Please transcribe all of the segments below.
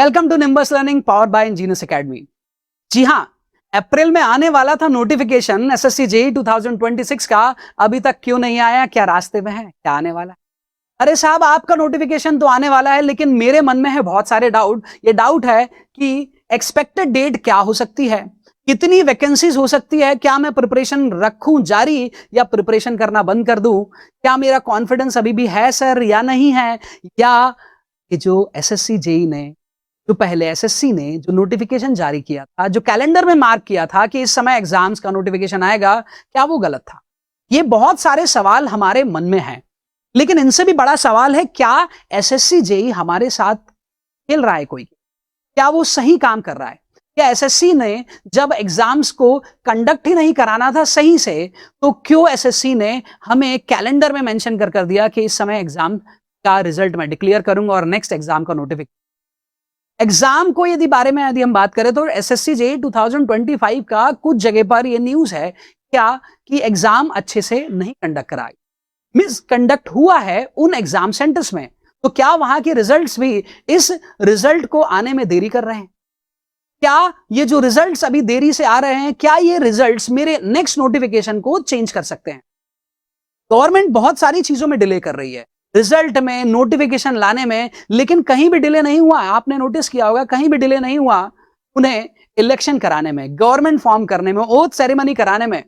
Welcome to Nimbus learning powered by engineers academy. जी हाँ, अप्रैल में आने वाला था नोटिफिकेशन एसएससी जेईई 2026 का, अभी तक क्यों नहीं आया? क्या रास्ते में है? क्या आने वाला है? अरे साहब, आपका नोटिफिकेशन तो आने वाला है, लेकिन मेरे मन में है बहुत सारे डाउट। ये डाउट है कि एक्सपेक्टेड डेट क्या हो सकती है, कितनी वैकेंसीज हो सकती है, क्या मैं प्रिपरेशन रखूं जारी या प्रिपरेशन करना बंद कर दूं, क्या मेरा कॉन्फिडेंस अभी भी है सर या नहीं है, या कि जो एसएससी जेईई ने जो पहले एसएससी ने जो नोटिफिकेशन जारी किया था, जो कैलेंडर में मार्क किया था कि इस समय एग्जाम्स का नोटिफिकेशन आएगा, क्या वो गलत था? ये बहुत सारे सवाल हमारे मन में हैं, लेकिन इनसे भी बड़ा सवाल है, क्या एसएससी जेईई हमारे साथ खेल रहा है? कोई क्या वो सही काम कर रहा है? क्या एसएससी ने जब एग्जाम्स को कंडक्ट ही नहीं कराना था सही से, तो क्यों एसएससी ने हमें कैलेंडर में मेंशन कर दिया कि इस समय एग्जाम का रिजल्ट मैं डिक्लेयर करूंगा और नेक्स्ट एग्जाम का नोटिफिकेशन? एग्जाम को यदि हम बात करें तो एसएससी जेईई 2025 का कुछ जगह पर यह न्यूज है क्या कि एग्जाम अच्छे से नहीं कंडक्ट कराए, मिस कंडक्ट हुआ है उन एग्जाम सेंटर्स में। तो क्या वहां के रिजल्ट्स भी इस रिजल्ट को आने में देरी कर रहे हैं? क्या ये जो रिजल्ट्स अभी देरी से आ रहे हैं, क्या ये रिजल्ट्स मेरे नेक्स्ट नोटिफिकेशन को चेंज कर सकते हैं? गवर्नमेंट बहुत सारी चीजों में डिले कर रही है, रिजल्ट में, नोटिफिकेशन लाने में, लेकिन कहीं भी डिले नहीं हुआ। आपने नोटिस किया होगा, कहीं भी डिले नहीं हुआ उन्हें इलेक्शन कराने में, गवर्नमेंट फॉर्म करने में, ओथ सेरेमनी कराने में।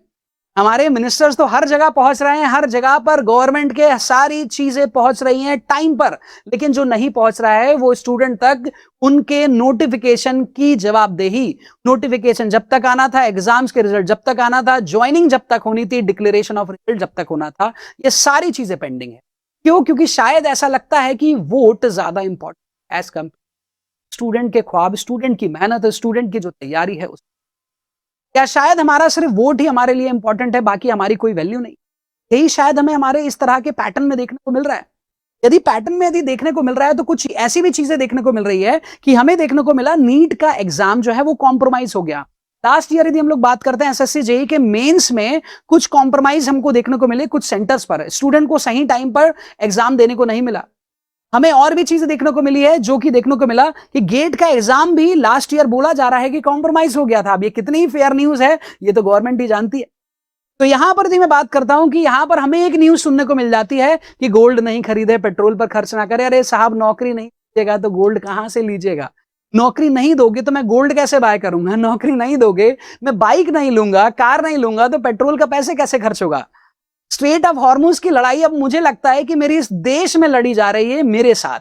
हमारे मिनिस्टर्स तो हर जगह पहुंच रहे हैं, हर जगह पर गवर्नमेंट के सारी चीजें पहुंच रही हैं टाइम पर, लेकिन जो नहीं पहुंच रहा है वो स्टूडेंट तक उनके नोटिफिकेशन की जवाबदेही। नोटिफिकेशन जब तक आना था, एग्जाम्स के रिजल्ट जब तक आना था, ज्वाइनिंग जब तक होनी थी, डिक्लेरेशन ऑफ रिजल्ट जब तक होना था, ये सारी चीजें पेंडिंग है। क्यों? क्योंकि शायद ऐसा लगता है कि वोट ज्यादा इंपॉर्टेंट एज कम स्टूडेंट के ख्वाब, स्टूडेंट की मेहनत, स्टूडेंट की जो तैयारी है उस, क्या शायद हमारा सिर्फ वोट ही हमारे लिए इंपॉर्टेंट है, बाकी हमारी कोई वैल्यू नहीं? यही शायद हमें हमारे इस तरह के पैटर्न में देखने को मिल रहा है। यदि पैटर्न में देखने को मिल रहा है, तो कुछ ऐसी भी चीजें देखने को मिल रही है कि हमें देखने को मिला नीट का एग्जाम जो है वो कॉम्प्रोमाइज हो गया। लास्ट ईयर यदि हम लोग बात करते हैं एसएससी जेईई के मेंस में, कुछ कॉम्प्रोमाइज हमको देखने को मिले कुछ सेंटर्स पर, स्टूडेंट को सही टाइम पर एग्जाम देने को नहीं मिला। हमें और भी चीजें देखने को मिली है, जो कि देखने को मिला कि गेट का एग्जाम भी लास्ट ईयर बोला जा रहा है कि कॉम्प्रोमाइज हो गया था। अब ये कितनी फेयर न्यूज है ये तो गवर्नमेंट ही जानती है। तो यहां पर मैं बात करता हूं कि यहां पर हमें एक न्यूज सुनने को मिल जाती है कि गोल्ड नहीं खरीदे, पेट्रोल पर खर्च ना करे। अरे साहब, नौकरी नहीं लीजिएगा तो गोल्ड कहां से लीजिएगा? नौकरी नहीं दोगे तो मैं गोल्ड कैसे बाय करूंगा? नौकरी नहीं दोगे, मैं बाइक नहीं लूंगा, कार नहीं लूंगा, तो पेट्रोल का पैसे कैसे खर्च होगा? स्ट्रेट ऑफ हॉर्मुज की लड़ाई अब मुझे लगता है कि मेरी इस देश में लड़ी जा रही है मेरे साथ।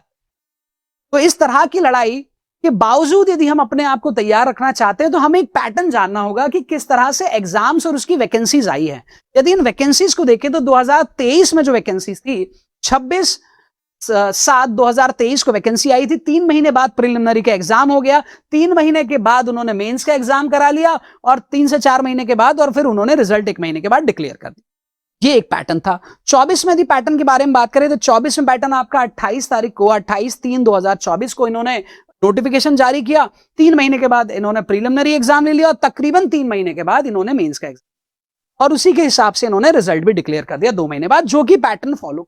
तो इस तरह की लड़ाई के बावजूद यदि हम अपने आप को तैयार रखना चाहते हैं, तो हमें एक पैटर्न जानना होगा कि किस तरह से एग्जाम्स और उसकी वैकेंसीज आई है। यदि इन वैकेंसीज को देखें तो 2023 में जो वैकेंसीज थी, 26/7/2023 को वैकेंसी आई थी। 3 महीने बाद प्रिलिमिनरी का एग्जाम हो गया, 3 महीने के बाद उन्होंने मेंस का एग्जाम करा लिया, और 3 से 4 महीने के बाद और फिर उन्होंने रिजल्ट 1 महीने के बाद डिक्लेयर कर दिया। ये एक पैटर्न था। 24 में यदि पैटर्न के बारे में बात करें तो 24 में पैटर्न आपका 28 तारीख को, 28/3/2024 को इन्होंने नोटिफिकेशन जारी किया। 3 महीने के बाद इन्होंने प्रीलिमिनरी एग्जाम ले लिया, और तकरीबन 3 महीने के बाद इन्होंने मेंस का एग्जाम, और उसी के हिसाब से इन्होंने रिजल्ट भी डिक्लेयर कर दिया 2 महीने बाद, जो कि पैटर्न फॉलो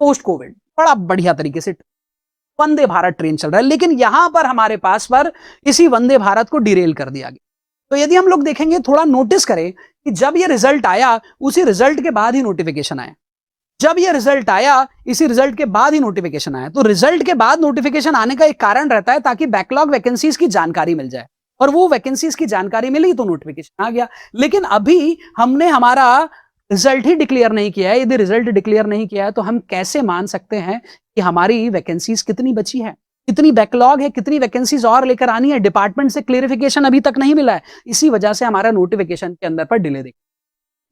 पोस्ट कोविड बड़ा बढ़िया तरीके से वंदे भारत ट्रेन चल रहा है। लेकिन यहां पर हमारे पास पर इसी वंदे भारत को डिरेल कर दिया गया। तो यदि हम लोग देखेंगे, थोड़ा नोटिस करें कि जब ये रिजल्ट आया, उसी रिजल्ट के बाद ही नोटिफिकेशन आया। जब ये रिजल्ट आया, इसी रिजल्ट के बाद ही नोटिफिकेशन आया। तो रिजल्ट के बाद नोटिफिकेशन आने का एक कारण रहता है ताकि बैकलॉग वैकेंसीज की जानकारी मिल जाए, और वो वैकेंसीज की जानकारी मिली तो नोटिफिकेशन आ गया। लेकिन अभी हमने हमारा रिजल्ट ही डिक्लेयर नहीं किया है। यदि रिजल्ट डिक्लेयर नहीं किया है तो हम कैसे मान सकते हैं कि हमारी वैकेंसीज कितनी बची है, कितनी बैकलॉग है, कितनी वैकेंसीज और लेकर आनी है? डिपार्टमेंट से क्लेरिफिकेशन अभी तक नहीं मिला है। इसी वजह से हमारा नोटिफिकेशन के अंदर पर डिले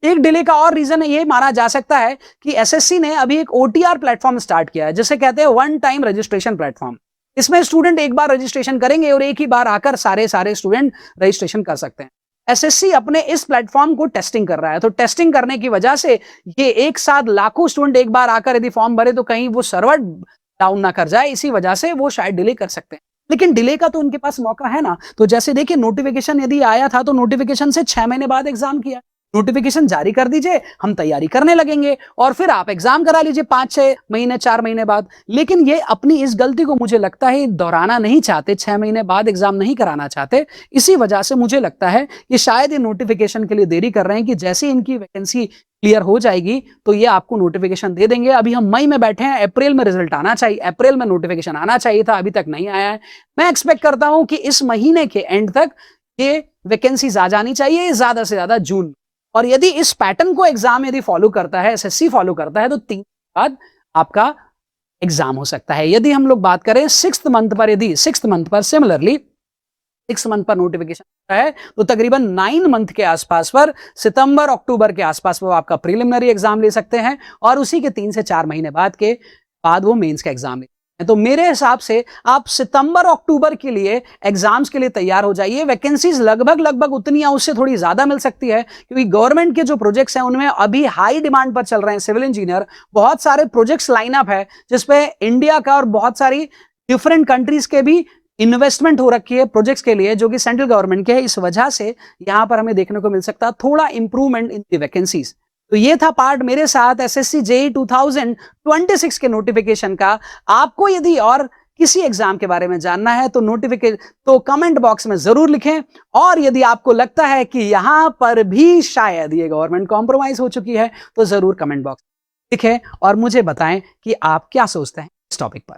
एक डिले का और रीजन ये माना जा सकता है कि एसएससी ने अभी एक ओटीआर प्लेटफॉर्म स्टार्ट किया है, जिसे कहते हैं वन टाइम रजिस्ट्रेशन प्लेटफॉर्म। इसमें स्टूडेंट एक बार रजिस्ट्रेशन करेंगे और एक ही बार आकर सारे स्टूडेंट रजिस्ट्रेशन कर सकते हैं। एसएससी अपने इस प्लेटफॉर्म को टेस्टिंग कर रहा है। तो टेस्टिंग करने की वजह से ये एक साथ लाखों स्टूडेंट एक बार आकर यदि फॉर्म भरे तो कहीं वो सर्वर डाउन ना कर जाए, इसी वजह से वो शायद डिले कर सकते हैं। लेकिन डिले का तो उनके पास मौका है ना। तो जैसे देखिए, नोटिफिकेशन यदि आया था तो नोटिफिकेशन से 6 महीने बाद एग्जाम किया, नोटिफिकेशन जारी कर दीजिए, हम तैयारी करने लगेंगे और फिर आप एग्जाम करा लीजिए 5-6 महीने 4 महीने बाद। लेकिन ये अपनी इस गलती को मुझे लगता है दोहराना नहीं चाहते, 6 महीने बाद एग्जाम नहीं कराना चाहते। इसी वजह से मुझे लगता है कि शायद ये नोटिफिकेशन के लिए देरी कर रहे हैं कि जैसे इनकी वैकेंसी क्लियर हो जाएगी तो ये आपको नोटिफिकेशन दे देंगे। अभी हम मई में बैठे हैं, अप्रैल में रिजल्ट आना चाहिए, अप्रैल में नोटिफिकेशन आना चाहिए था, अभी तक नहीं आया है। मैं एक्सपेक्ट करता हूं कि इस महीने के एंड तक ये वैकेंसीज आ जानी चाहिए, ज्यादा से ज्यादा जून। और यदि इस पैटर्न को एग्जाम यदि फॉलो करता है, एसएससी फॉलो करता है, तो 3 बाद आपका एग्जाम हो सकता है। यदि हम लोग बात करें 6th मंथ पर, यदि 6th मंथ पर सिमिलरली 6 मंथ पर नोटिफिकेशन है तो तकरीबन 9 मंथ के आसपास पर, सितंबर अक्टूबर के आसपास वो आपका प्रीलिमिनरी एग्जाम ले सकते हैं और उसी के 3 से 4 महीने बाद वो मेंस का एग्जाम ले। तो मेरे हिसाब से आप सितंबर अक्टूबर के लिए एग्जाम्स के लिए तैयार हो जाइए। वैकेंसीज लगभग उतनी या उससे थोड़ी ज्यादा मिल सकती है, क्योंकि गवर्नमेंट के जो प्रोजेक्ट्स हैं उनमें अभी हाई डिमांड पर चल रहे हैं। सिविल इंजीनियर बहुत सारे प्रोजेक्ट्स लाइनअप है जिसपे इंडिया का और बहुत सारी डिफरेंट कंट्रीज के भी इन्वेस्टमेंट हो रखी है प्रोजेक्ट्स के लिए, जो कि सेंट्रल गवर्नमेंट के है। इस वजह से यहां पर हमें देखने को मिल सकता है थोड़ा इंप्रूवमेंट इन द वैकेंसीज। तो ये था पार्ट मेरे साथ एसएससी जेईई 2026 के नोटिफिकेशन का। आपको यदि और किसी एग्जाम के बारे में जानना है तो कमेंट बॉक्स में जरूर लिखें। और यदि आपको लगता है कि यहां पर भी शायद ये गवर्नमेंट कॉम्प्रोमाइज हो चुकी है तो जरूर कमेंट बॉक्स लिखें और मुझे बताएं कि आप क्या सोचते हैं इस टॉपिक पर।